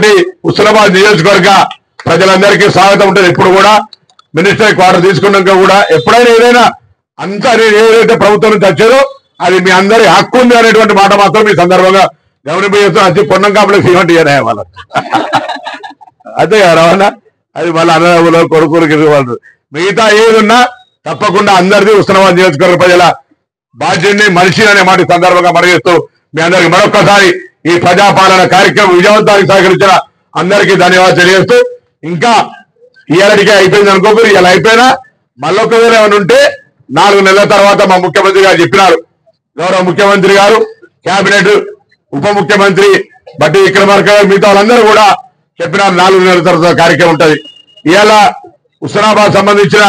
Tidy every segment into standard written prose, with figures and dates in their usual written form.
కాబట్టి హుస్నాబాద్ నియోజకవర్గ ప్రజలందరికీ స్వాగతం ఉంటుంది. ఇప్పుడు కూడా మినిస్టర్ క్వార్టర్ తీసుకున్నాక కూడా ఎప్పుడైనా ఏదైనా అంతా ఏదైతే ప్రభుత్వం నుంచి వచ్చారో అది మీ అందరి హక్కు ఉంది అనేటువంటి మాట మాత్రం ఈ సందర్భంగా గమనించేస్తూ వచ్చి పొన్నం కాంప్లెక్స్ ఇవ్వండి వాళ్ళ అదే రవాణా అది మళ్ళీ అన్నదమ్ములు కొడుకులకి వాళ్ళు మిగతా ఏదున్నా తప్పకుండా అందరిది హుస్నాబాద్ నియోజకవర్గ ప్రజల బాధ్యుడిని మనిషి అనే మాట సందర్భంగా మనగిస్తూ మీ అందరికి మరొక్కసారి ఈ ప్రజాపాలన కార్యక్రమం విజయవంతానికి సహకరించిన అందరికీ ధన్యవాదాలు తెలియజేస్తూ ఇంకా ఇవాళకి అయిపోయింది అనుకోకూడదు. ఇలా అయిపోయినా మళ్ళొక్కవేళ ఏమైనా ఉంటే 4 నెలల తర్వాత మా ముఖ్యమంత్రి గారు చెప్పినారు. గౌరవ ముఖ్యమంత్రి గారు కేబినెట్ ఉప ముఖ్యమంత్రి బట్టి విక్రమార్క గారు మిగతా వాళ్ళందరూ కూడా చెప్పినారు 4 నెలల తర్వాత కార్యక్రమం ఉంటుంది. ఇవాళ హుస్నాబాద్ సంబంధించిన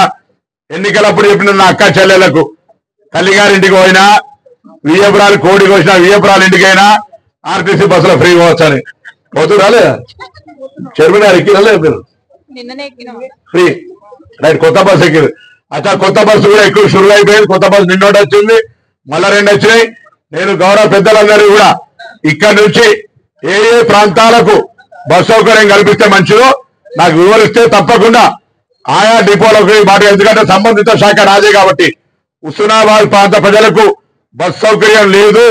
ఎన్నికలప్పుడు చెప్పిన నా అక్క చెల్లెలకు తల్లిగారింటికి పోయినా వియ్యపురాలు కోడికి వచ్చినా వియ్యపురాలు ఇంటికైనా ఆర్టీసీ బస్సులో ఫ్రీ పోవచ్చు అని పోతూ రాలేదా చైర్మన్ గారు ఎక్కిరాలే మీరు ఫ్రీ రైట్ కొత్త బస్సు ఎక్కింది. అచ్చా కొత్త బస్సు కూడా ఎక్కువ షురువు అయిపోయింది. కొత్త బస్సు నిన్నోటి వచ్చింది, మళ్ళా 2 వచ్చినాయి. నేను గౌరవ పెద్దలందరూ కూడా ఇక్కడ నుంచి ఏ ఏ ప్రాంతాలకు బస్ సౌకర్యం కల్పిస్తే మంచిదో నాకు వివరిస్తే తప్పకుండా ఆయా డిపోలకు మాట, ఎందుకంటే సంబంధిత శాఖ రాజే కాబట్టి హుస్నాబాద్ ప్రాంత ప్రజలకు బస్ సౌకర్యం లేదు